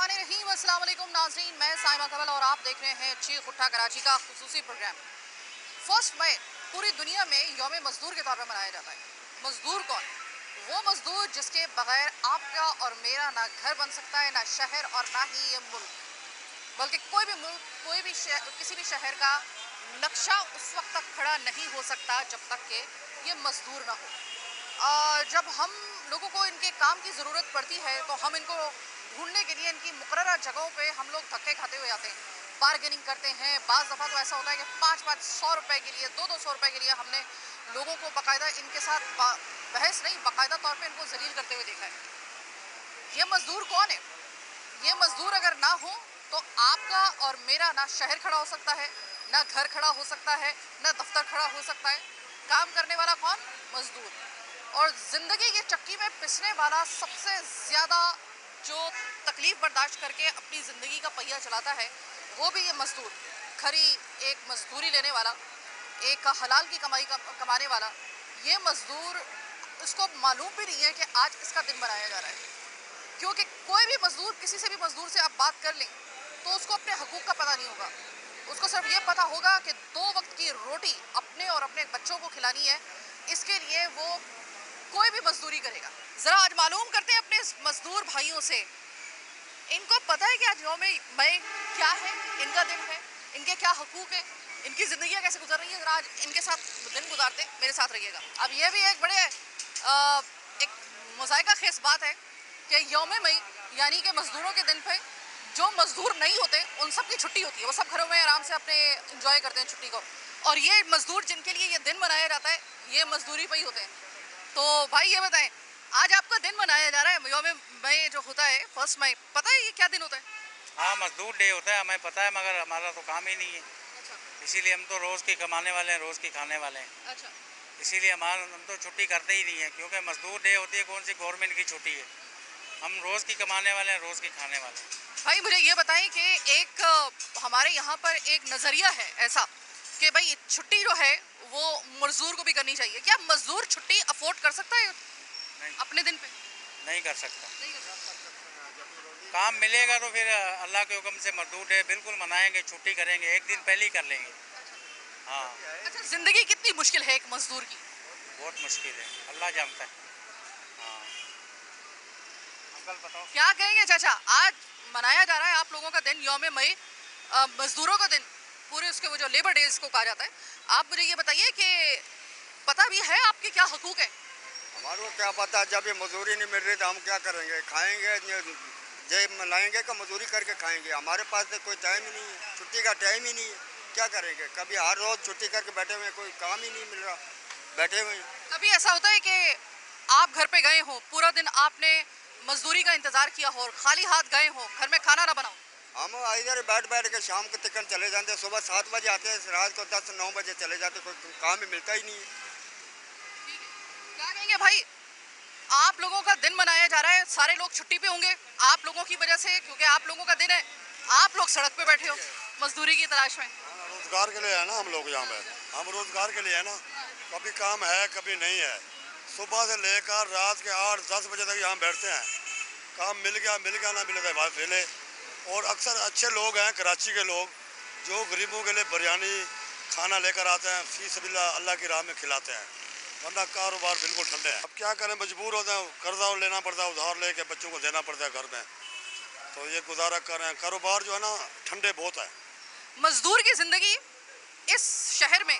बिस्मिल्लाहिर्रहमानिर्रहीम। अस्सलाम वालेकुम नाज़रीन, मैं साइमा कमल और आप देख रहे हैं चीख उठा कराची का खुसूसी प्रोग्राम। 1 मई पूरी दुनिया में यौम मजदूर के तौर पर मनाया जाता है। मजदूर कौन? वो मजदूर जिसके बगैर आपका और मेरा ना घर बन सकता है, ना शहर और ना ही ये मुल्क, बल्कि कोई भी मुल्क, कोई भी किसी भी शहर का नक्शा उस वक्त तक खड़ा नहीं हो सकता जब तक कि ये मजदूर ना हो। जब हम लोगों को इनके काम की ज़रूरत पड़ती है तो हम इनको ढूंढने के लिए इनकी मुकर्रर जगहों पे हम लोग धक्के खाते हुए आते हैं, बार्गेनिंग करते हैं। बाज़ दफ़ा तो ऐसा होता है कि 500 रुपए के लिए, 200 रुपए के लिए हमने लोगों को बाकायदा इनके साथ बहस नहीं, बाकायदा तौर पे इनको जलील करते हुए देखा है। ये मजदूर कौन है? ये मजदूर अगर ना हो तो आपका और मेरा ना शहर खड़ा हो सकता है, ना घर खड़ा हो सकता है, ना दफ्तर खड़ा हो सकता है। काम करने वाला कौन? मजदूर। और ज़िंदगी की चक्की में पिसने वाला, सबसे ज़्यादा जो तकलीफ़ बर्दाश्त करके अपनी ज़िंदगी का पहिया चलाता है, वो भी ये मजदूर। खरी एक मजदूरी लेने वाला, एक हलाल की कमाई कमाने वाला ये मजदूर, इसको मालूम भी नहीं है कि आज इसका दिन मनाया जा रहा है। क्योंकि कोई भी मजदूर, किसी से भी मजदूर से आप बात कर लें तो उसको अपने हकूक़ का पता नहीं होगा। उसको सिर्फ ये पता होगा कि 2 वक्त की रोटी अपने और अपने बच्चों को खिलानी है। इसके लिए वो कोई भी मजदूरी करेगा। ज़रा आज मालूम करते हैं अपने मजदूर भाइयों से, इनको पता है कि आज यौम मई क्या है, इनका दिन है, इनके क्या हकूक़ है, इनकी ज़िंदगियाँ कैसे गुजर रही हैं। ज़रा आज इनके साथ दिन गुजारते, मेरे साथ रहिएगा। अब ये भी एक बड़े एक मुज़ायका खेस बात है कि यौम मई यानी कि मजदूरों के दिन पे जो मजदूर नहीं होते उन सब की छुट्टी होती है। वो सब घरों में आराम से अपने इंजॉय करते हैं छुट्टी को, और ये मजदूर जिनके लिए ये दिन मनाया जाता है, ये मजदूरी पे ही होते हैं। तो भाई ये बताएं, आज आपका दिन मनाया जा रहा है यौम मई जो होता है 1 मई, पता है ये क्या दिन होता है? हाँ, मजदूर डे होता है, हमें पता है, मगर हमारा तो काम ही नहीं है। अच्छा। इसीलिए हम तो रोज़ की कमाने वाले हैं, रोज़ की खाने वाले हैं। अच्छा। इसीलिए हम तो छुट्टी करते ही नहीं है, क्योंकि मजदूर डे होती है, कौन सी गवर्नमेंट की छुट्टी है। हम रोज़ की कमाने वाले हैं, रोज़ की खाने वाले हैं। भाई मुझे ये बताएं कि एक हमारे यहाँ पर एक नज़रिया है ऐसा कि भाई छुट्टी जो है वो मजदूर को भी करनी चाहिए। क्या मजदूर छुट्टी अफोर्ड कर सकता है नहीं, अपने दिन पे? नहीं कर सकता। नहीं कर सकता। काम मिलेगा तो फिर अल्लाह के हुक्म से मजदूर डे बिल्कुल मनाएंगे, छुट्टी करेंगे, एक दिन पहले ही कर लेंगे। हाँ। अच्छा, जिंदगी कितनी मुश्किल है एक मजदूर की? बहुत मुश्किल है, अल्लाह जानता है। हाँ, अंकल बताओ। क्या कहेंगे चाचा, आज मनाया जा रहा है आप लोगों का दिन यौम मई, मजदूरों का दिन, पूरे उसके वो जो लेबर डेज को कहा जाता है। आप मुझे ये बताइए कि पता भी है आपके क्या हकूक है? हमारे को क्या पता, जब ये मजदूरी नहीं मिल रही तो हम क्या करेंगे? खाएंगे जेब में लाएंगे का मजदूरी करके खाएंगे। हमारे पास तो कोई टाइम ही नहीं है, छुट्टी का टाइम ही नहीं है। क्या करेंगे? कभी हर रोज छुट्टी करके बैठे हुए हैं, कोई काम ही नहीं मिल रहा, बैठे हुए हैं। कभी ऐसा होता है कि आप घर पे गए हो, पूरा दिन आपने मजदूरी का इंतजार किया हो और खाली हाथ गए हो, घर में खाना ना बनाओ? हम इधर बैठ बैठ के शाम को तक चले जाते हैं, सुबह 7 बजे आते हैं, रात को 10-9 बजे चले जाते, कोई काम ही मिलता ही नहीं है। ठीक है। क्या कहेंगे भाई, आप लोगों का दिन मनाया जा रहा है, सारे लोग छुट्टी पे होंगे आप लोगों की वजह से, क्योंकि आप लोगों का दिन है, आप लोग सड़क पे बैठे हो मजदूरी की तलाश में। रोजगार के लिए है ना, हम लोग यहाँ पे, हम रोजगार के लिए है ना। कभी काम है, कभी नहीं है। सुबह से लेकर रात के 8-10 बजे तक यहाँ बैठते हैं। काम मिल गया ना मिले तो बात फेले। और अक्सर अच्छे लोग हैं कराची के लोग, जो गरीबों के लिए बिरयानी खाना लेकर आते हैं, फी सबिल्ला अल्लाह की राह में खिलाते हैं, वरना कारोबार बिल्कुल ठंडे हैं। अब क्या करें, मजबूर होते हैं, कर्जा लेना पड़ता है, उधार लेके बच्चों को देना पड़ता है घर में, तो ये गुजारा कर रहे हैं। कारोबार जो है ना ठंडे बहुत है। मजदूर की जिंदगी इस शहर में,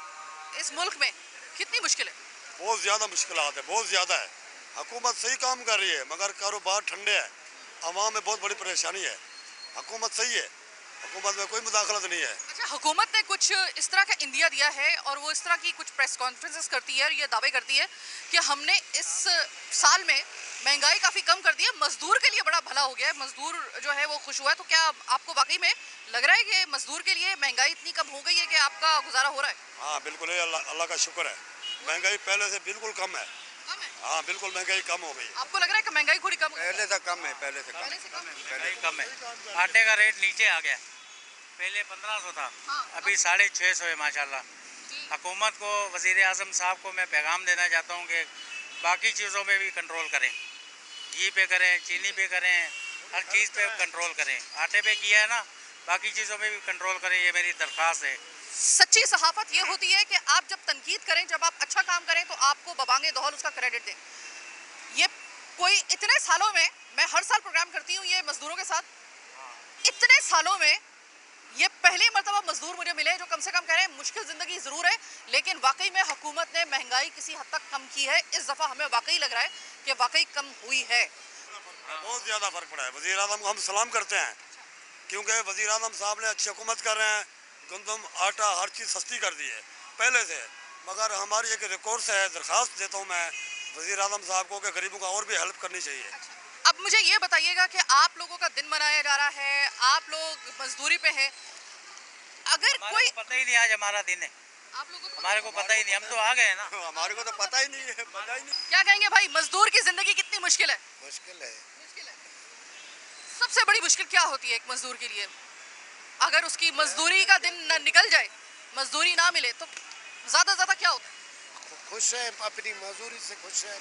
इस मुल्क में कितनी मुश्किल है? बहुत ज़्यादा मुश्किलात है, बहुत ज़्यादा है। हुकूमत सही काम कर रही है, मगर कारोबार ठंडे है, आवाम में बहुत बड़ी परेशानी है। हुकूमत सही है, हुकूमत में कोई मुदाखलत नहीं है। अच्छा, हुकूमत ने कुछ इस तरह का इंदिया दिया है और वो इस तरह की कुछ प्रेस कॉन्फ्रेंसेस करती है और ये दावे करती है कि हमने इस साल में महंगाई काफ़ी कम कर दी है, मजदूर के लिए बड़ा भला हो गया है, मजदूर जो है वो खुश हुआ है। तो क्या आपको वाकई में लग रहा है कि मजदूर के लिए महंगाई इतनी कम हो गई है कि आपका गुजारा हो रहा है? हाँ बिल्कुल, ये अल्लाह का शुक्र है, महंगाई पहले से बिल्कुल कम है। कम है? हाँ बिल्कुल, महंगाई कम हो गई। आपको लग रहा है कि महंगाई थोड़ी कम हो गई? पहले से कम है, पहले से कम पहले है। से कम है? महंगाई कम है, आटे का रेट नीचे आ गया, पहले 1500 था, हाँ, अभी 650 है माशाल्लाह। जी। हुकूमत को, वज़ीर आज़म साहब को मैं पैगाम देना चाहता हूँ कि बाकी चीज़ों पे भी कंट्रोल करें, घी पे करें, चीनी पे करें, हर चीज़ पे कंट्रोल करें। आटे पे किया है ना, बाकी चीज़ों पे भी कंट्रोल करें, ये मेरी दरख्वास्त है। सच्ची सहाफत ये होती है कि आप जब तनकीद करें, जब आप अच्छा काम करें तो आपको बबांगे दौल उसका क्रेडिट दें। ये कोई इतने सालों में, मैं हर साल प्रोग्राम करती हूँ ये मजदूरों के साथ, इतने सालों में ये पहली मर्तबा मजदूर मुझे मिले जो कम से कम कह रहे हैं मुश्किल ज़िंदगी ज़रूर है, लेकिन वाकई में हुकूमत ने महंगाई किसी हद तक कम की है। इस दफ़ा हमें वाकई लग रहा है कि वाकई कम हुई है। बहुत ज़्यादा फर्क पड़ा है। वज़ीर आज़म को हम सलाम करते हैं, क्योंकि वज़ीर आज़म साहब ने अच्छी हुकूमत कर रहे हैं। गंदम, आटा, हर चीज़ सस्ती कर दी है पहले से। मगर हमारी एक रिकॉर्ड है, दरख्वास्त देता हूँ मैं वज़ीर आज़म साहब को कि गरीबों का और भी हेल्प करनी चाहिए। अब मुझे ये बताइएगा कि आप लोगों का दिन मनाया जा रहा है, आप लोग मजदूरी पे हैं, अगर कोई पता ही नहीं आज हमारा दिन है, आप लोगों को हमारे को पता ही नहीं, हम तो आ गए ना। हमारे को तो पता ही नहीं है, पता ही नहीं। क्या कहेंगे भाई, मजदूर की जिंदगी कितनी मुश्किल है? मुश्किल है। मुश्किल है। सबसे बड़ी मुश्किल क्या होती है एक मजदूर के लिए? अगर उसकी मजदूरी का दिन न निकल जाए, मजदूरी ना मिले तो ज्यादा क्या होता है? खुश है, अपनी मजदूरी से खुश है।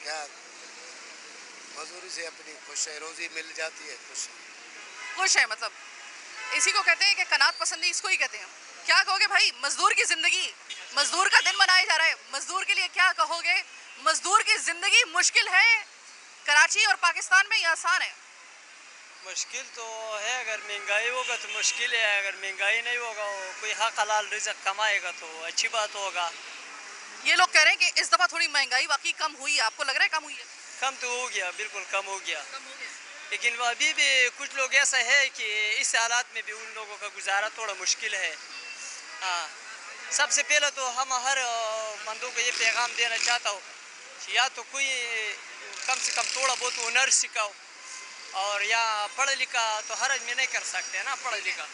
क्या मजदूरी से अपनी खुश है, रोजी मिल जाती है, खुश है। खुश है मतलब इसी को कहते हैं कि कनात पसंदी, इसको ही कहते हैं। क्या कहोगे भाई, मजदूर की जिंदगी, मजदूर का दिन मनाया जा रहा है, मजदूर के लिए क्या कहोगे? मजदूर की जिंदगी मुश्किल है कराची और पाकिस्तान में, ये आसान है? मुश्किल तो है, अगर महंगाई होगा तो मुश्किल है, अगर महंगाई नहीं होगा कोई हक हलाल रिज़्क कमाएगा तो अच्छी बात होगा। ये लोग कह रहे हैं कि इस दफा थोड़ी महंगाई वाकई कम हुई है, आपको लग रहा है कम हुई है? कम तो हो गया, बिल्कुल कम हो गया, कम हो गया। लेकिन अभी भी कुछ लोग ऐसा है कि इस हालात में भी उन लोगों का गुजारा थोड़ा मुश्किल है। हाँ, सबसे पहले तो हम हर बंदों को ये पैगाम देना चाहता हूँ, या तो कोई कम से कम थोड़ा बहुत हुनर सिखाओ, और या पढ़ा लिखा तो हरज में नहीं कर सकते ना, पढ़ा लिखा।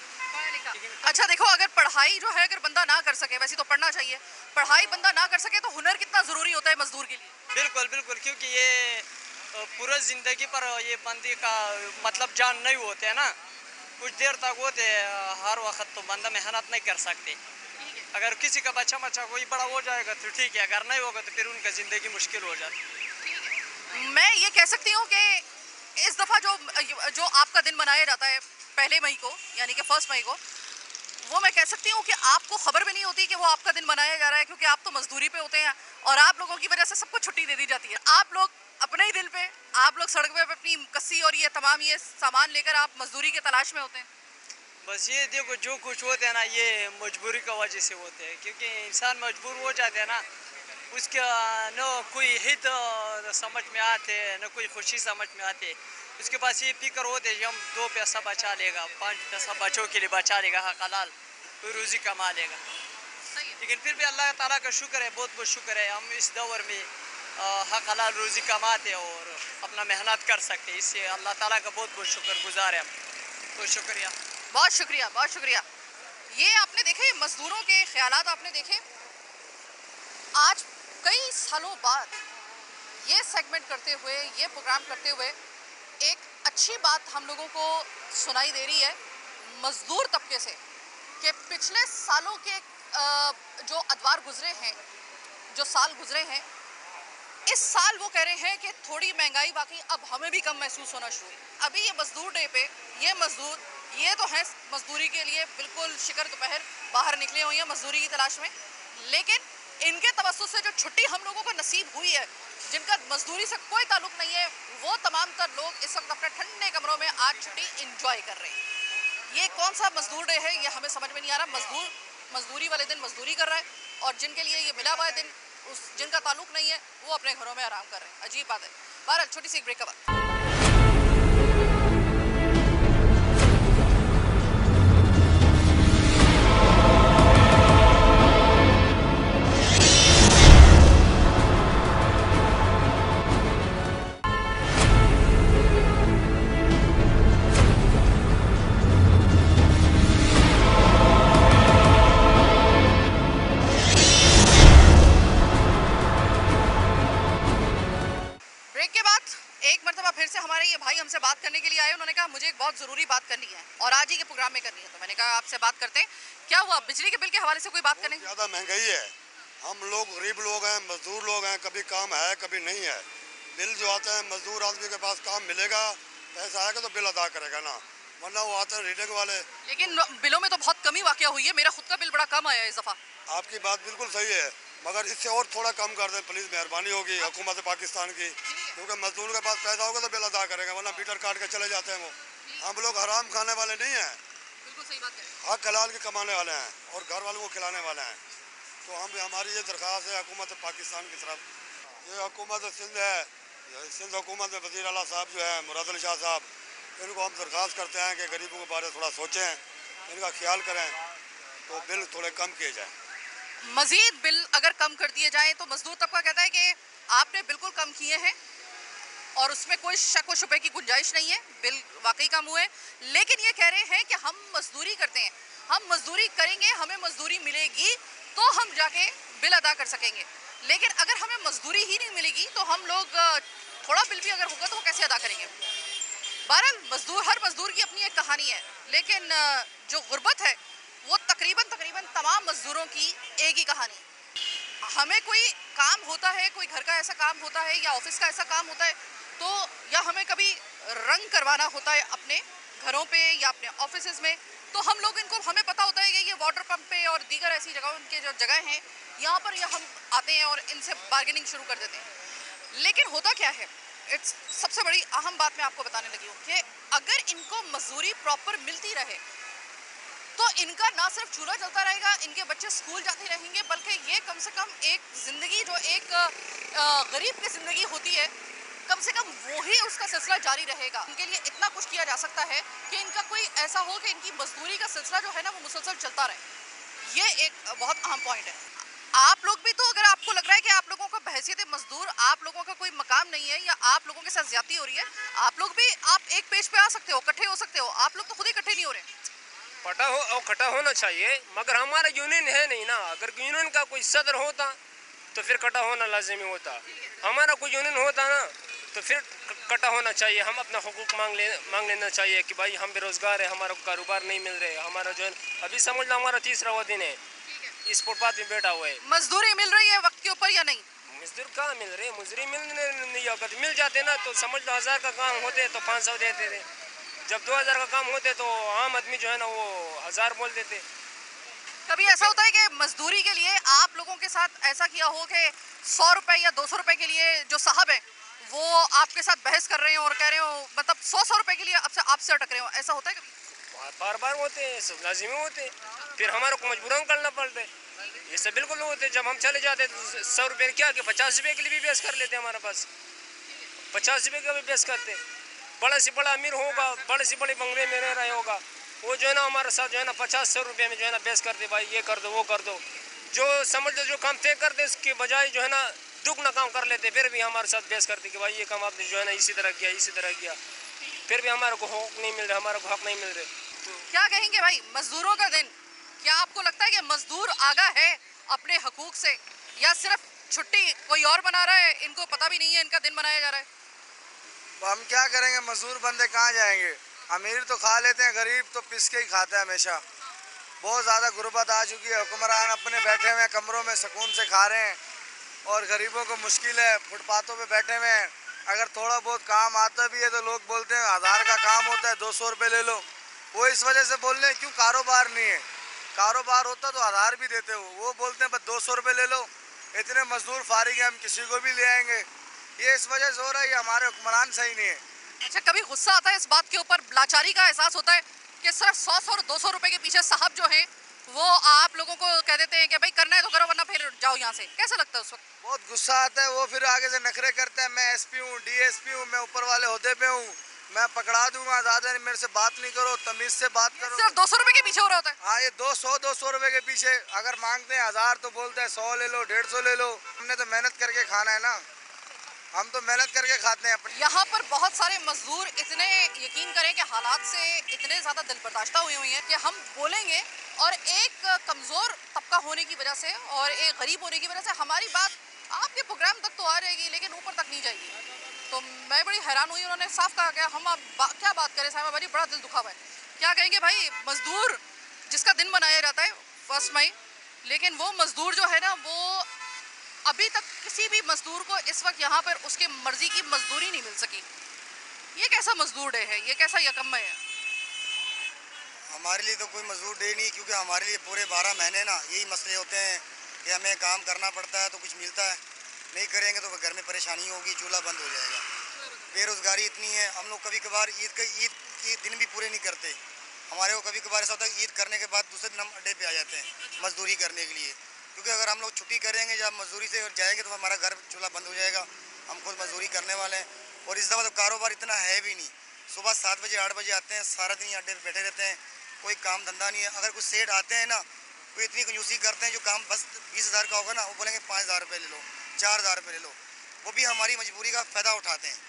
अच्छा देखो, अगर पढ़ाई जो है अगर बंदा ना कर सके, वैसे तो पढ़ना चाहिए, पढ़ाई बंदा ना कर सके तो हुनर कितना जरूरी होता है मजदूर के लिए? बिल्कुल बिल्कुल, क्योंकि ये पूरा ज़िंदगी पर ये बंदी का मतलब जान नहीं होते है ना, कुछ देर तक होते, हर वक्त तो बंदा मेहनत नहीं कर सकते। अगर किसी का बच्चा कोई बड़ा हो जाएगा तो ठीक है, अगर नहीं होगा तो फिर उनका ज़िंदगी मुश्किल हो जाती। मैं ये कह सकती हूँ कि इस दफ़ा जो आपका दिन मनाया जाता है 1 मई को, यानी कि 1 मई को, वो मैं कह सकती हूँ कि आपको खबर भी नहीं होती कि वो आपका दिन मनाया जा रहा है, क्योंकि आप तो मजदूरी पे होते हैं और आप लोगों की वजह से सबको छुट्टी दे दी जाती है। आप लोग अपने ही दिन पे, आप लोग सड़क पे अपनी कस्सी और ये तमाम ये सामान लेकर आप मजदूरी के तलाश में होते हैं। बस ये देखो, जो कुछ होते हैं ना ये मजबूरी का वजह से होते हैं, क्योंकि इंसान मजबूर हो जाते हैं ना, उसका न कोई हित समझ में आते, न कोई खुशी समझ में आते। उसके पास ये फिक्र होते है कि हम 2 पैसा बचा लेगा, 5 पैसा बच्चों के लिए बचा लेगा, हक हलाल कोई रोज़ी कमा लेगा। लेकिन फिर भी अल्लाह ताला का शुक्र है, बहुत बहुत शुक्र है, हम इस दौर में हक हलाल रोज़ी कमाते और अपना मेहनत कर सकते, इससे अल्लाह ताला का बहुत बहुत शुक्रगुजार है हम। तो शुक्रिया, बहुत शुक्रिया, बहुत शुक्रिया। ये आपने देखे मजदूरों के ख्यालात, आपने देखे। आज कई सालों बाद ये सेगमेंट करते हुए, ये प्रोग्राम करते हुए एक अच्छी बात हम लोगों को सुनाई दे रही है मजदूर तबके से, कि पिछले सालों के जो अदवार गुजरे हैं, जो साल गुजरे हैं, इस साल वो कह रहे हैं कि थोड़ी महंगाई वाकई अब हमें भी कम महसूस होना शुरू हुई। अभी ये मजदूर डे पे ये मजदूर, ये तो है मजदूरी के लिए बिल्कुल शिकर दोपहर बाहर निकले हुए हैं मजदूरी की तलाश में, लेकिन इनके तवज्जुह से जो छुट्टी हम लोगों को नसीब हुई है, जिनका मजदूरी से कोई ताल्लुक नहीं है, वो तमाम तर लोग इस वक्त अपने ठंडे कमरों में आज छुट्टी इंजॉय कर रहे हैं। ये कौन सा मजदूर डे है ये हमें समझ में नहीं आ रहा। मजदूरी वाले दिन मजदूरी कर रहा है और जिनके लिए ये मिला हुआ है दिन, जिनका ताल्लुक नहीं है, वो अपने घरों में आराम कर रहे हैं। अजीब बात है। बहरहाल छोटी सी एक ब्रेक के बाद हमसे बात करने के लिए आए। उन्होंने कहा मुझे एक बहुत ज़रूरी बात करनी है और आज ही के प्रोग्राम में करनी है, तो मैंने कहा आपसे बात करते हैं। क्या हुआ, बिजली के बिल के हवाले से कोई बात करेंगे? ज़्यादा महंगाई है, हम लोग गरीब लोग हैं, मजदूर लोग हैं, कभी काम है कभी नहीं है। बिल जो आते हैं मजदूर आदमी के पास काम मिलेगा, पैसा आएगा तो बिल अदा करेगा ना, वरना वो आते हैं रीडिंग वाले। लेकिन बिलों में तो बहुत कमी वाकया हुई है, मेरा खुद का बिल बड़ा कम आया है इस दफा। आपकी बात बिल्कुल सही है, मगर इससे और थोड़ा कम कर दें प्लीज़, मेहरबानी होगी हुकूमत पाकिस्तान की, क्योंकि मजदूर के पास पैसा होगा तो बिल अदा करेगा, वरना मीटर काट के चले जाते हैं वो। हम लोग हराम खाने वाले नहीं हैं, बिल्कुल सही बात है। हक हलाल के कमाने वाले हैं और घर वालों को खिलाने वाले हैं। तो हमारी ये दरख्वास्त है हुकूमत पाकिस्तान की तरफ, ये हुकूमत सिंध है, सिंध हुकूमत में वज़ीर आला साहब जो है मुराद अली शाह साहब, इनको हम दरख्वास्त करते हैं कि गरीबों के बारे में थोड़ा सोचें, इनका ख्याल करें तो बिल थोड़े कम किए जाएँ। मजीद बिल अगर कम कर दिए जाएं तो मजदूर तबका कहता है कि आपने बिल्कुल कम किए हैं और उसमें कोई शक व शुबे की गुंजाइश नहीं है, बिल वाकई कम हुए, लेकिन ये कह रहे हैं कि हम मजदूरी करते हैं, हम मजदूरी करेंगे, हमें मजदूरी मिलेगी तो हम जाके बिल अदा कर सकेंगे, लेकिन अगर हमें मजदूरी ही नहीं मिलेगी तो हम लोग थोड़ा बिल भी अगर होगा तो वो कैसे अदा करेंगे। बहरहाल हर मजदूर की अपनी एक कहानी है, लेकिन जो गुर्बत है वो तकरीबन तमाम मजदूरों की एक ही कहानी। हमें कोई काम होता है, कोई घर का ऐसा काम होता है या ऑफिस का ऐसा काम होता है, तो या हमें कभी रंग करवाना होता है अपने घरों पे या अपने ऑफिसेज में, तो हम लोग हमें पता होता है कि ये वाटर पंप पे और दीगर ऐसी जगहों के जो जगह हैं यहाँ पर हम आते हैं और इनसे बार्गेनिंग शुरू कर देते हैं। लेकिन होता क्या है, सबसे बड़ी अहम बात मैं आपको बताने लगी हूँ कि अगर इनको मजदूरी प्रॉपर मिलती रहे तो इनका ना सिर्फ चूल्हा चलता रहेगा, इनके बच्चे स्कूल जाते रहेंगे, बल्कि ये कम से कम एक ज़िंदगी जो एक गरीब की ज़िंदगी होती है, कम से कम वो ही उसका सिलसिला जारी रहेगा। इनके लिए इतना कुछ किया जा सकता है कि इनका कोई ऐसा हो कि इनकी मजदूरी का सिलसिला जो है ना वो मुसलसल चलता रहे। ये एक बहुत अहम पॉइंट है। आप लोग भी तो, अगर आपको लग रहा है कि आप लोगों का बहैसियत मजदूर आप लोगों का कोई मकाम नहीं है या आप लोगों के साथ ज्यादती हो रही है, आप लोग भी एक पेज पे आ सकते हो, इकट्ठे हो सकते हो। आप लोग तो खुद इकट्ठे नहीं हो रहे। पटा हो और खटा होना चाहिए, मगर हमारा यूनियन है नहीं ना। अगर यूनियन का कोई सदर होता तो फिर कटा होना लाजिमी होता, हमारा कोई यूनियन होता ना तो फिर कटा होना चाहिए। हम अपना हुकूक मांग लेना चाहिए कि भाई हम बेरोजगार है, हमारा कारोबार नहीं मिल रहे, हमारा जो है अभी समझ लो हमारा तीसरा दिन है इस फुटपाथ में बैठा हुआ है। मजदूरी मिल रही है वक्त के ऊपर या नहीं? मजदूर कहाँ मिल रहे, मजदूरी नहीं, अगर मिल जाते ना तो समझ लो 1000 का काम होते तो 500 देते थे, जब 2000 का काम होते तो आम आदमी जो है ना वो 1000 बोल देते। कभी ऐसा होता है कि मजदूरी के लिए आप लोगों के साथ ऐसा किया हो कि 100 रुपए या 200 रुपए के लिए जो साहब है वो आपके साथ बहस कर रहे हो और कह रहे हो, मतलब 100 रुपए के लिए आपसे अटक रहे हो, ऐसा होता है कभी? बार बार होते हैं, सब लाजिमी होते, फिर हमारे को मजबूरन करना पड़ता है। ये सब बिल्कुल होते, जब हम चले जाते तो 100 रुपये क्या कि 50 रुपये के लिए भी बेस कर लेते हमारे पास, 50 रुपये का भी बेस करते। बड़ा से बड़ा अमीर होगा, बड़े से बड़े बंगले में रह रहे होगा, वो जो है ना हमारे साथ जो है ना 50-100 रुपये में जो है ना बेस करते, भाई ये कर दो वो कर दो, जो समझ लो जो काम तय करते उसके बजाय जो है ना दुगना काम कर लेते, फिर भी हमारे साथ बेस करते कि भाई ये काम आपने जो है ना इसी तरह किया, फिर भी हमारे को हक नहीं मिल रहा, हमारे को हक नहीं मिल रहे। तो क्या कहेंगे भाई, मजदूरों का दिन, क्या आपको लगता है कि मजदूर आगा है अपने हकूक से या सिर्फ छुट्टी कोई और मना रहा है, इनको पता भी नहीं है इनका दिन मनाया जा रहा है? हम क्या करेंगे, मजदूर बंदे कहाँ जाएंगे, अमीर तो खा लेते हैं, गरीब तो पिस के ही खाता है हमेशा। बहुत ज़्यादा गुर्बत आ चुकी है, हुक्मरान अपने बैठे हुए हैं कमरों में सुकून से खा रहे हैं और गरीबों को मुश्किल है, फुटपाथों पे बैठे हुए हैं। अगर थोड़ा बहुत काम आता भी है तो लोग बोलते हैं 1000 का काम होता है 200 रुपये ले लो, वो इस वजह से बोल रहे हैं क्यों कारोबार नहीं है, कारोबार होता तो 1000 भी देते हो, वो बोलते हैं बस 200 रुपये ले लो, इतने मजदूर फारिग हैं हम किसी को भी ले आएंगे। ये इस वजह से हो रहा है, हमारे हुक्मरान सही नहीं है। अच्छा, कभी गुस्सा आता है इस बात के ऊपर, लाचारी का एहसास होता है कि सिर्फ 100 और 200 रुपए के पीछे साहब जो हैं वो आप लोगों को कह देते हैं कि भाई करना है तो करो वरना फिर जाओ यहाँ से, कैसा लगता है उस वक्त? बहुत गुस्सा आता है, वो फिर आगे से नखरे करते हैं, मैं एसपी हूँ, डीएसपी हूँ, मैं ऊपर वाले ओहदे पे हूँ, मैं पकड़ा दूंगा, ज़्यादा मेरे से बात नहीं करो, तमीज से बात करो। सिर्फ 200 रुपए के पीछे हो रहा होता है? हाँ, ये 200 रुपए के पीछे अगर मांगते हैं 1000 तो बोलते हैं 100 ले लो, 150 ले लो। हमने तो मेहनत करके खाना है ना, हम तो मेहनत करके खाते हैं अपनी। यहाँ पर बहुत सारे मजदूर इतने, यकीन करें कि हालात से इतने ज़्यादा दिल बर्दाश्ता हुई हैं कि हम बोलेंगे और एक कमज़ोर तबका होने की वजह से और एक गरीब होने की वजह से हमारी बात आपके प्रोग्राम तक तो आ रहेगी लेकिन ऊपर तक नहीं जाएगी। तो मैं बड़ी हैरान हुई, उन्होंने साफ कहा कि हम क्या बात करें साहिबा, बड़ी बड़ा दिल दुखा हुआ है। क्या कहेंगे भाई, मजदूर जिसका दिन मनाया जाता है 1 मई, लेकिन वो मजदूर जो है ना वो अभी तक किसी भी मजदूर को इस वक्त यहाँ पर उसकी मर्जी की मजदूरी नहीं मिल सकी। ये कैसा मजदूर डे है, ये कैसा यकम है? हमारे लिए तो कोई मजदूर डे नहीं, क्योंकि हमारे लिए पूरे 12 महीने ना यही मसले होते हैं कि हमें काम करना पड़ता है तो कुछ मिलता है, नहीं करेंगे तो घर में परेशानी होगी, चूल्हा बंद हो जाएगा। बेरोज़गारी इतनी है, हम लोग कभी कभार ईद के दिन भी पूरे नहीं करते। हमारे को कभी कभार ऐसा होता है ईद करने के बाद दूसरे दिन हम अड्डे पे आ जाते हैं मजदूरी करने के लिए, क्योंकि अगर हम लोग छुट्टी करेंगे या मजदूरी से जाएंगे तो हमारा घर चूल्हा बंद हो जाएगा। हम खुद मजदूरी करने वाले हैं और इस दफ़ा तो कारोबार इतना है भी नहीं। सुबह 7 बजे 8 बजे आते हैं, सारा दिन अड्डे पर बैठे रहते हैं, कोई काम धंधा नहीं है। अगर कुछ सेठ आते हैं ना तो इतनी कंजूसी करते हैं, जो काम बस 20,000 का होगा ना वो बोलेंगे 5,000 रुपये ले लो, 4,000 रुपये ले लो। वो भी हमारी मजबूरी का फ़ायदा उठाते हैं।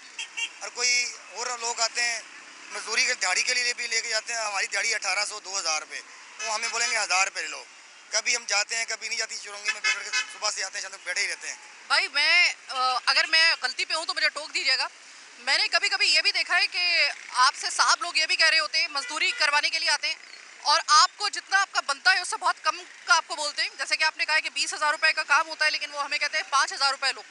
और कोई और लोग आते हैं मजदूरी के दिहाड़ी के लिए भी लेके जाते हैं, हमारी दिहाड़ी 1800 2,000 रुपये, वो हमें बोलेंगे 1,000 रुपये ले लो। कभी हम जाते हैं कभी नहीं जाती, चुरंगी में बैठ के सुबह से आते हैं, शाम तक बैठे ही रहते हैं। भाई अगर मैं गलती पे हूँ तो मुझे टोक दीजिएगा। मैंने कभी कभी ये भी देखा है कि आपसे साहब लोग ये भी कह रहे होते हैं मजदूरी करवाने के लिए आते हैं और आपको जितना आपका बनता है उससे बहुत कम का आपको बोलते हैं। जैसे कि आपने कहा है कि 20,000 रुपये का काम होता है, लेकिन वो हमें कहते हैं 5,000 रुपये लो।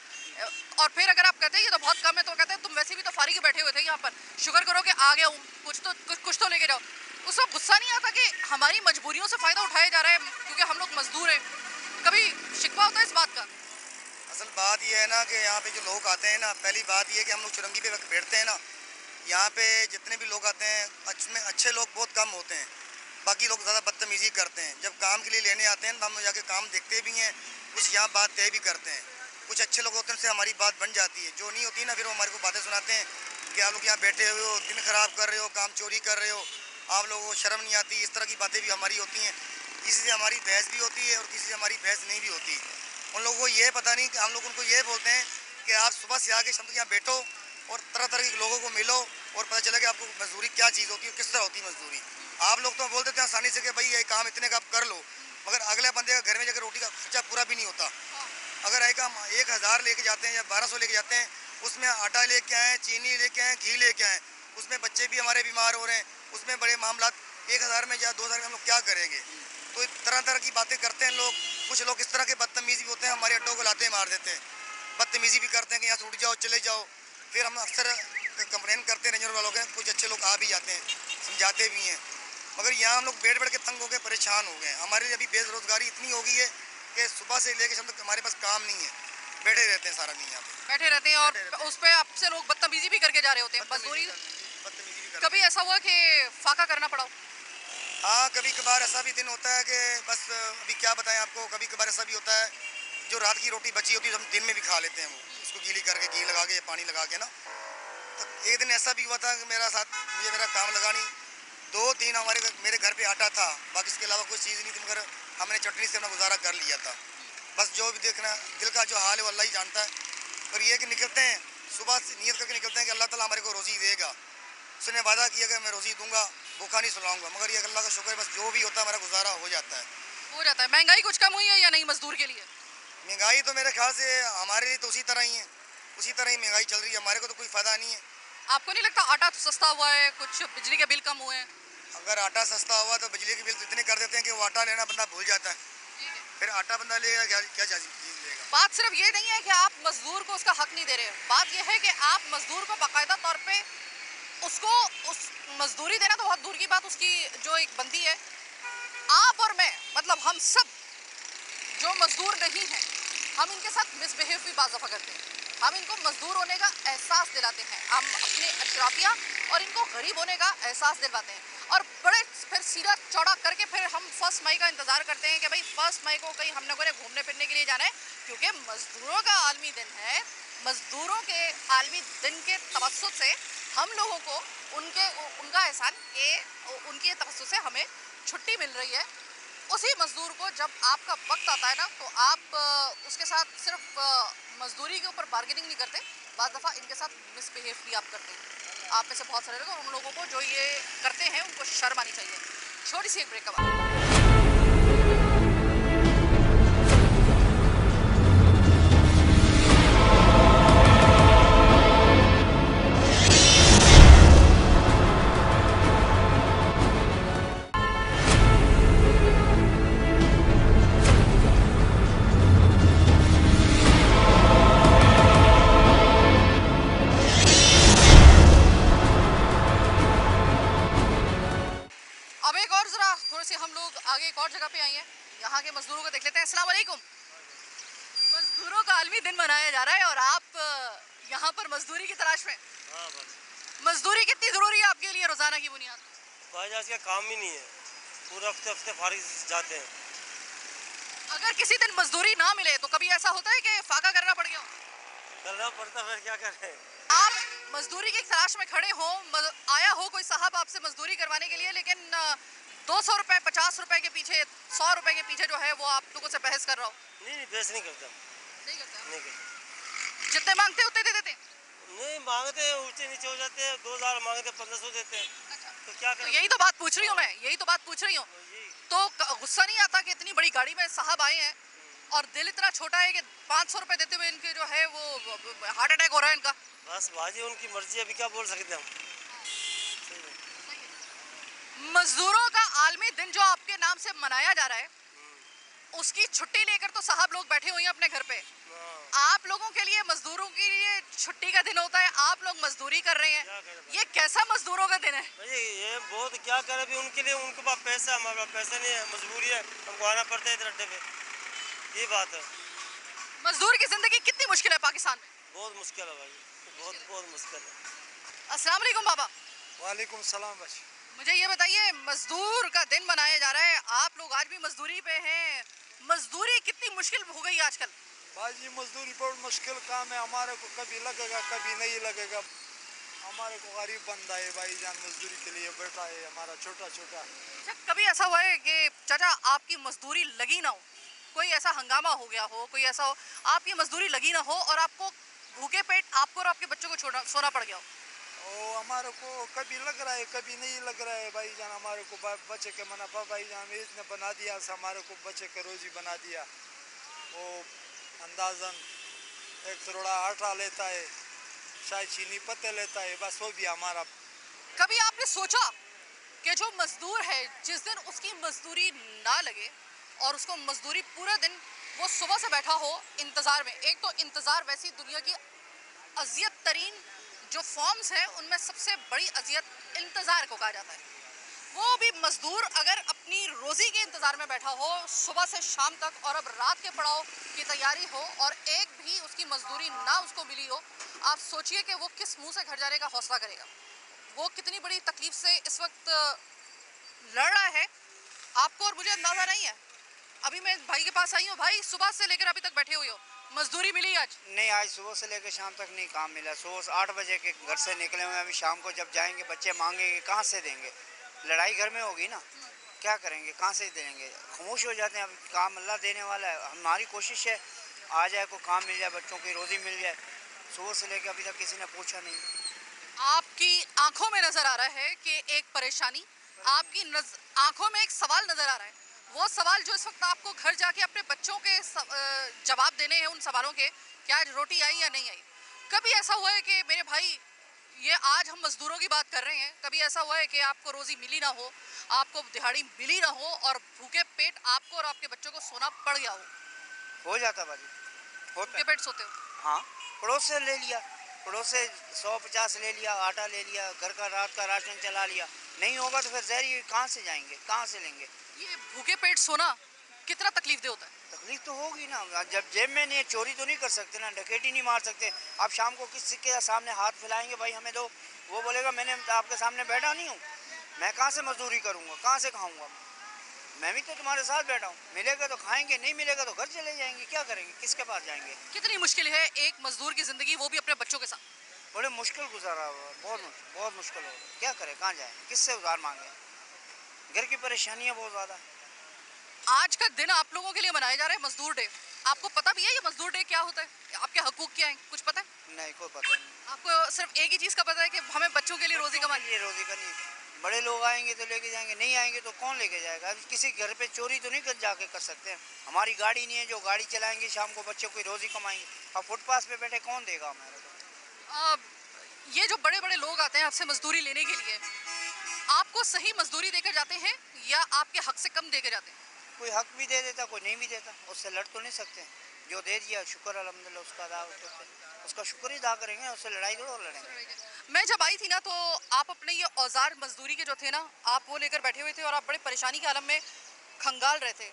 और फिर अगर आप कहते हैं ये तो बहुत कम है तो कहते हैं तुम वैसे भी तो फारिग बैठे हुए थे यहाँ पर, शुक्र करो कि आ गया हूँ, कुछ तो लेके जाओ। उस वक्त गुस्सा नहीं आता कि हमारी मजबूरियों से फ़ायदा उठाया जा रहा है क्योंकि हम लोग मजदूर हैं? कभी शिकवा होता है इस बात का? असल बात यह है ना कि यहाँ पे जो लोग आते हैं ना, पहली बात यह है कि हम लोग चुरंगी पे बैठते हैं ना, यहाँ पे जितने भी लोग आते हैं अच्छे लोग बहुत कम होते हैं, बाकी लोग ज़्यादा बदतमीज़ी करते हैं। जब काम के लिए लेने आते हैं तो हम जाके काम देखते भी हैं, कुछ यहाँ बात तय भी करते हैं। कुछ अच्छे लोग होते हैं उनसे हमारी बात बन जाती है, जो नहीं होती ना फिर वो हमारे को बातें सुनाते हैं कि आप लोग यहाँ बैठे हुए हो, दिन ख़राब कर रहे हो, काम चोरी कर रहे हो, आप लोगों को शर्म नहीं आती। इस तरह की बातें भी हमारी होती हैं, किसी से हमारी बहस भी होती है और किसी से हमारी बहस नहीं भी होती। उन लोगों को ये पता नहीं कि हम लोग उनको ये बोलते हैं कि आप सुबह से आके शाम तक यहाँ बैठो और तरह तरह के लोगों को मिलो और पता चला कि आपको मजदूरी क्या चीज़ होती है, किस तरह होती है मजदूरी। आप लोग तो बोल देते हैं आसानी से कि भाई ये काम इतने का आप कर लो, मगर अगले बंदे का घर में जाकर रोटी का खर्चा पूरा भी नहीं होता। अगर एक हम 1,000 लेके जाते हैं या 1,200 लेके जाते हैं, उसमें आटा लेके आएँ, चीनी लेके आएँ, घी लेके आएँ, उसमें बच्चे भी हमारे बीमार हो रहे हैं, उसमें बड़े मामला 1,000 में या 2,000 में हम लोग क्या करेंगे? तो तरह तरह की बातें करते हैं लोग। कुछ लोग इस तरह के बदतमीज़ी भी होते हैं, हमारे अड्डों को लाते मार देते हैं, बदतमीज़ी भी करते हैं कि यहाँ से उठ जाओ चले जाओ। फिर हम अक्सर कंप्लेन करते हैं रेंजर वालों के, कुछ अच्छे लोग आ भी जाते हैं, समझाते भी हैं, मगर यहाँ हम लोग बैठ बैठ के तंग हो गए, परेशान हो गए। हमारे लिए अभी बेरोज़गारी इतनी हो गई है कि सुबह से लेकर शाम तक हमारे पास काम नहीं है, बैठे रहते हैं सारा दिन यहाँ पे बैठे रहते हैं और उस पर आपसे लोग बदतमीजी भी करके जा रहे होते हैं। मजदूरी कभी ऐसा हुआ कि फाका करना पड़ा? हाँ, कभी कभार ऐसा भी दिन होता है कि बस अभी क्या बताएं आपको, कभी कभार ऐसा भी होता है जो रात की रोटी बची होती है हम दिन में भी खा लेते हैं, वो उसको गीली करके घी लगा के पानी लगा के ना। तो एक दिन ऐसा भी हुआ था कि मेरा काम लगा नहीं, 2 दिन मेरे घर पे आटा था, बाकी इसके अलावा कोई चीज़ नहीं थी, मगर हमने चटनी से अपना गुजारा कर लिया था। बस जो भी देखना दिल का जो हाल है वो अल्लाह ही जानता है। पर ये कि निकलते हैं सुबह से नियत करके निकलते हैं कि अल्लाह ताला हमारे को रोज़ी देगा। उसने वादा किया कि मैं रोज़ी दूंगा, भूखा नहीं सुलाऊंगा, मगर ये अल्लाह का शुक्र है, बस जो भी होता है हमारा गुजारा हो जाता है। महंगाई कुछ कम हुई है या नहीं मजदूर के लिए? महंगाई तो मेरे ख्याल से हमारे लिए तो उसी तरह ही है, उसी तरह ही महंगाई चल रही है, हमारे को तो कोई फ़ायदा नहीं है। आपको नहीं लगता आटा तो सस्ता हुआ है, कुछ बिजली के बिल कम हुए हैं? अगर आटा सस्ता हुआ तो बिजली के बिल तो इतने कर देते हैं कि वो आटा लेना बंदा भूल जाता है, फिर आटा बंदा लेगा क्या चीज़ लेगा। बात सिर्फ ये नहीं है कि आप मजदूर को उसका हक नहीं दे रहे, बात यह है कि आप मजदूर को बाकायदा तौर पे उसको उस मजदूरी देना तो बहुत दूर की बात, उसकी जो एक बंदी है, आप और मैं मतलब हम सब जो मजदूर नहीं हैं, हम इनके साथ मिसबिहेव भी बाज़ दफ़ा करते हैं। हम इनको मजदूर होने का एहसास दिलाते हैं, हम अपने अशराफिया और इनको गरीब होने का एहसास दिलवाते हैं और बड़े फिर सीधा चौड़ा करके फिर हम 1 मई का इंतज़ार करते हैं कि भाई 1 मई को कहीं हम लोगों ने घूमने फिरने के लिए जाना है, क्योंकि मजदूरों का आलमी दिन है। मजदूरों के आलमी दिन के तवस्सुत से हम लोगों को उनका एहसान के उनके तवस्सुत से हमें छुट्टी मिल रही है। उसी मजदूर को जब आपका वक्त आता है ना तो आप उसके साथ सिर्फ मजदूरी के ऊपर बार्गेनिंग नहीं करते, बाज़ दफ़ा इनके साथ मिसबिहेव भी आप करते हैं। आप में से बहुत सारे लोग और उन लोगों को जो ये करते हैं उनको शर्म आनी चाहिए। छोटी सी एक ब्रेक के बाद थोड़े से हम लोग आगे एक और जगह पे आए हैं, यहाँ के मजदूरों को देख लेते हैं। अस्सलाम वालेकुम। मजदूरों का आलमी दिन मनाया जा रहा है और आप यहाँ पर मजदूरी की तलाश में। हाँ बस मजदूरी कितनी जरूरी है आपके लिए रोजाना की बुनियाद पर? भाई आज का काम ही नहीं है, पूरा हफ्ते हफ्ते फारिग जाते हैं। अगर किसी दिन मजदूरी ना मिले तो कभी ऐसा होता है कि फाका करना पड़ गया हो? करना पड़ता फिर क्या करें। आप मजदूरी की तलाश में खड़े हो, आया हो कोई साहब आपसे मजदूरी करवाने के लिए, लेकिन 200 रुपए 50 रुपए के पीछे 100 रुपए के पीछे जो है वो आप लोगों से बहस कर रहा हो। नहीं बेस नहीं करता, नहीं करता? नहीं करता। जितने मांगते उतने दे देते? नहीं मांगते ऊंचे नीचे हो जाते हैं, 2000 मांगते 1500 देते हैं। अच्छा। तो क्या तो करें। यही तो बात पूछ रही हूँ मैं, यही तो बात पूछ रही हूँ। तो गुस्सा नहीं आता कि इतनी बड़ी गाड़ी में साहब आए हैं और दिल इतना छोटा है कि 500 रुपए देते हुए इनके जो है वो हार्ट अटैक हो रहा है इनका? बस बाजी उनकी मर्जी, अभी क्या बोल सकते हम। मजदूरों का आलमी दिन जो आपके नाम से मनाया जा रहा है, उसकी छुट्टी लेकर तो साहब लोग बैठे हुए हैं अपने घर पे। आप लोगों के लिए मजदूरों के लिए छुट्टी का दिन होता है, आप लोग मजदूरी कर रहे हैं, ये कैसा मजदूरों का दिन है? भाई ये बहुत क्या करें, अभी उनके लिए उनके पास पैसा, हमारे पास पैसा नहीं है, मजबूरी है, हमको आना पड़ता है इधर अड्डे पे, ये बात है। मजदूर की जिंदगी कितनी मुश्किल है पाकिस्तान में? बहुत मुश्किल है भाई, बहुत बहुत मुश्किल है। अस्सलाम वालेकुम बाबा। वालेकुम सलाम। बस मुझे ये बताइए, मजदूर का दिन मनाया जा रहा है, आप लोग आज भी मजदूरी पे हैं, मजदूरी कितनी मुश्किल हो गई आजकल? भाई मजदूरी बहुत मुश्किल काम है, हमारे को कभी लगेगा कभी नहीं लगेगा। हमारे को गरीब बंदा है भाई जान, मजदूरी के लिए बैठा है हमारा छोटा छोटा। अच्छा, कभी ऐसा हुआ है कि चाचा आपकी मजदूरी लगी ना हो, कोई ऐसा हंगामा हो गया हो, कोई ऐसा हो आपकी मजदूरी लगी ना हो और आपको भूखे पेट आपको और आपके बच्चों को छोड़ना सोना पड़ गया हो? ओ हमारे को कभी लग रहा है कभी नहीं लग रहा है भाई जान, हमारे को बच्चे के मना भाई जान इसने बना दिया, हमारे को बच्चे के रोजी बना दिया। वो अंदाजन 1 करोड़ आटा लेता है, शायद चीनी पत्ते लेता है, बस वो भी हमारा। कभी आपने सोचा कि जो मजदूर है जिस दिन उसकी मजदूरी ना लगे और उसको मजदूरी पूरा दिन वो सुबह से बैठा हो इंतज़ार में, एक तो इंतज़ार वैसी दुनिया की अजियत तरीन जो फॉर्म्स हैं उनमें सबसे बड़ी अजियत इंतज़ार को कहा जाता है, वो भी मजदूर अगर अपनी रोज़ी के इंतज़ार में बैठा हो सुबह से शाम तक और अब रात के पड़ाव की तैयारी हो और एक भी उसकी मजदूरी ना उसको मिली हो, आप सोचिए कि वो किस मुंह से घर जाने का हौसला करेगा, वो कितनी बड़ी तकलीफ से इस वक्त लड़ रहा है। आपको और मुझे अंदाज़ा नहीं है। अभी मैं भाई के पास आई हूँ, भाई सुबह से लेकर अभी तक बैठे हुए हो, मजदूरी मिली आज? नहीं, आज सुबह से लेकर शाम तक नहीं काम मिला। सुबह 8 बजे के घर से निकले हुए, अभी शाम को जब जाएंगे बच्चे मांगेंगे कहाँ से देंगे, लड़ाई घर में होगी ना, क्या करेंगे, कहाँ से देंगे, खामोश हो जाते हैं। अभी काम अल्लाह देने वाला है, हमारी कोशिश है आ जाए, को काम मिल जाए, बच्चों की रोज़ी मिल जाए। सुबह से लेकर अभी तक किसी ने पूछा नहीं। आपकी आंखों में नजर आ रहा है कि एक परेशानी, आपकी आंखों में एक सवाल नजर आ रहा है, वो सवाल जो इस वक्त आपको घर जाके अपने बच्चों के जवाब देने हैं उन सवालों के, क्या आज रोटी आई या नहीं आई। कभी ऐसा हुआ है कि मेरे भाई, ये आज हम मजदूरों की बात कर रहे हैं, कभी ऐसा हुआ है कि आपको रोजी मिली ना हो, आपको दिहाड़ी मिली ना हो और भूखे पेट आपको और आपके बच्चों को सोना पड़ गया हो जाता बाजी, भूखे पेट सोते हो? हाँ, पड़ोस से ले लिया, पड़ोस से 150 ले लिया, आटा ले लिया, घर का रात का राशन चला लिया, नहीं होगा तो फिर जहरी कहाँ से जाएंगे, कहाँ से लेंगे। ये भूखे पेट सोना कितना तकलीफ दे होता है? तकलीफ तो होगी ना, जब जेब में नहीं है चोरी तो नहीं कर सकते ना, डकैती नहीं मार सकते। आप शाम को किसी के सामने हाथ फैलाएंगे भाई हमें दो, वो बोलेगा मैंने आपके सामने बैठा नहीं हूँ, मैं कहाँ से मजदूरी करूँगा, कहाँ से खाऊँगा, मैं भी तो तुम्हारे साथ बैठा हूँ, मिलेगा तो खाएंगे, नहीं मिलेगा तो घर चले जाएंगे, क्या करेंगे, किसके पास जाएंगे। कितनी मुश्किल है एक मजदूर की जिंदगी, वो भी अपने बच्चों के साथ। बड़े मुश्किल गुजारा हुआ, बहुत मुश्किल हो, क्या करें, कहाँ जाए, किससे उधार मांगे, घर की परेशानियाँ बहुत ज़्यादा। आज का दिन आप लोगों के लिए मनाया जा रहा है मजदूर डे, आपको पता भी है ये मजदूर डे क्या होता है, आपके हकूक क्या है, कुछ पता है? नहीं, कोई पता नहीं। आपको सिर्फ एक ही चीज़ का पता है कि हमें बच्चों के लिए रोजी कमानी है। रोजी करनी, बड़े लोग आएंगे तो लेके जाएंगे, नहीं आएंगे तो कौन लेके जाएगा। अब किसी घर पे चोरी तो नहीं कर जाके कर सकते हैं, हमारी गाड़ी नहीं है जो गाड़ी चलाएंगे शाम को बच्चों की रोजी कमाएंगे, अब फुटपाथ पे बैठे कौन देगा हमारे को। ये जो बड़े बड़े लोग आते हैं आपसे मजदूरी लेने के लिए, आपको सही मजदूरी देकर जाते हैं या आपके हक से कम देकर जाते हैं? कोई हक भी दे देता, कोई नहीं भी देता, उससे लड़ तो नहीं सकते, जो दे दिया शुक्र अल्हम्दुलिल्लाह उसका अदा करते हैं। उसका शुक्र अदा करेंगे, उससे लड़ाई थोड़ा लड़ेंगे। मैं जब आई थी ना तो आप अपने ये औजार मजदूरी के जो थे ना, आप वो लेकर बैठे हुए थे और आप बड़े परेशानी के आलम में खंगाल रहे थे।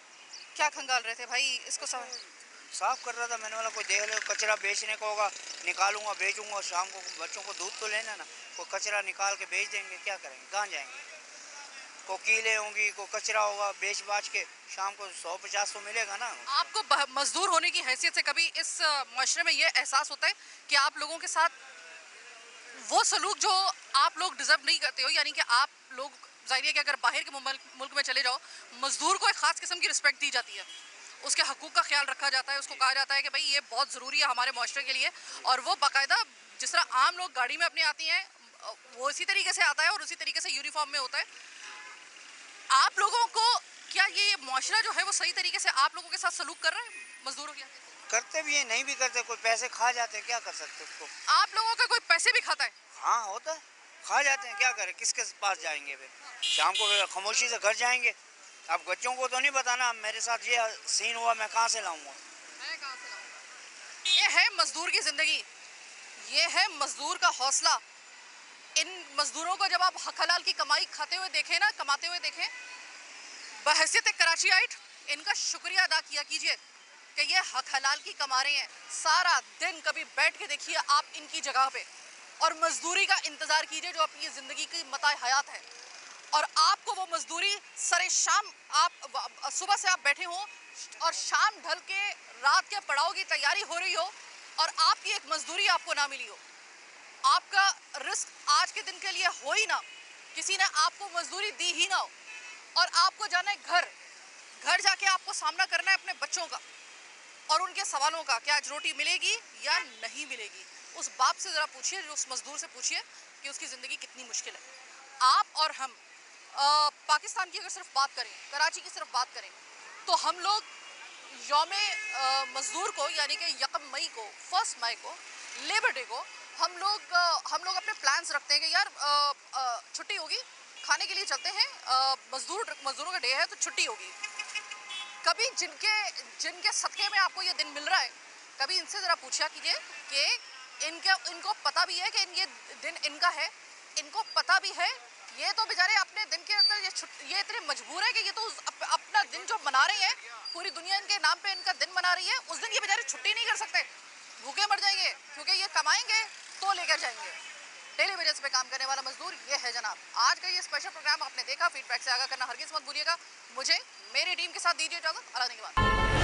क्या खंगाल रहे थे भाई, इसको साफ कर रहा था। मैंने बोला कोई देख ले, कचरा बेचने को होगा, निकालूंगा बेचूंगा, शाम को बच्चों को दूध तो लेना ना, कोई कचरा निकाल के बेच देंगे, क्या करेंगे, कहाँ जाएंगे। को कीले होंगी, को कचरा होगा, बेच बाच के शाम को 100-50 तो मिलेगा ना। आपको मजदूर होने की हैसियत से कभी इस माशरे में ये एहसास होता है कि आप लोगों के साथ वो सलूक जो आप लोग डिजर्व नहीं करते हो, यानी कि आप लोग जाहिर है कि अगर बाहर के मुल्क में चले जाओ, मजदूर को एक खास किस्म की रिस्पेक्ट दी जाती है, उसके हकूक का ख्याल रखा जाता है, उसको कहा जाता है कि भाई ये बहुत ज़रूरी है हमारे माशरे के लिए, और वो बाकायदा जिस तरह आम लोग गाड़ी में अपने आती हैं वो इसी तरीके से आता है और उसी तरीके से यूनिफॉर्म में होता है। आप लोगों को क्या ये माशरा जो है वो सही तरीके से आप लोगों के साथ सलूक कर रहा है मजदूरों के? करते भी है, नहीं भी करते, कोई पैसे खा जाते हैं, क्या कर सकते उसको। आप लोगों का कोई पैसे भी खाता है? हाँ होता है, खा जाते हैं, क्या करें, किसके पास जाएंगे फिर, शाम को फिर खामोशी से घर जाएंगे। अब बच्चों को तो नहीं बताना मेरे साथ ये सीन हुआ, मैं कहाँ से लाऊंगा। ये है मजदूर की जिंदगी, ये है मजदूर का हौसला। इन मजदूरों को जब आप हक हलाल की कमाई खाते हुए देखें ना, कमाते हुए देखें, बहैसियत एक कराचीआइट इनका शुक्रिया अदा किया कीजिए कि ये हक हलाल की कमा रहे हैं। सारा दिन कभी बैठ के देखिए आप इनकी जगह पे और मजदूरी का इंतज़ार कीजिए जो अपनी ज़िंदगी की मताए हयात है, और आपको वो मजदूरी सरे शाम, आप सुबह से आप बैठे हो और शाम ढल के रात के पड़ाव की तैयारी हो रही हो और आपकी एक मजदूरी आपको ना मिली हो, आपका रिस्क आज के दिन के लिए हो ही ना, किसी ने आपको मजदूरी दी ही ना हो, और आपको जाना है घर, घर जाके आपको सामना करना है अपने बच्चों का और उनके सवालों का, क्या आज रोटी मिलेगी या नहीं मिलेगी। उस बाप से ज़रा पूछिए, उस मजदूर से पूछिए कि उसकी ज़िंदगी कितनी मुश्किल है। आप और हम पाकिस्तान की अगर सिर्फ बात करें, कराची की सिर्फ बात करें, तो हम लोग यौमे मजदूर को यानी कि 1 मई को, 1 मई को, लेबर डे को हम लोग अपने प्लान्स रखते हैं कि यार छुट्टी होगी, खाने के लिए चलते हैं, मजदूरों का डे है तो छुट्टी होगी। कभी जिनके सदक़े में आपको ये दिन मिल रहा है, कभी इनसे ज़रा पूछा कीजिए कि इनको पता भी है कि ये दिन इनका है, इनको पता भी है, ये तो बेचारे अपने दिन के अंदर ये इतने मजबूर है कि ये तो अपना दिन जो मना रहे हैं, पूरी दुनिया इनके नाम पे इनका दिन मना रही है, उस दिन ये बेचारे छुट्टी नहीं कर सकते, भूखे मर जाएंगे, क्योंकि ये कमाएंगे तो लेकर जाएंगे। डेली वेजेस पे काम करने वाला मजदूर ये है जनाब। आज का ये स्पेशल प्रोग्राम आपने देखा, फीडबैक से आगाह करना हरगिज़ मत भूलिएगा। मुझे मेरी टीम के साथ दीजिए इजाज़त, अल्लाह के बाद।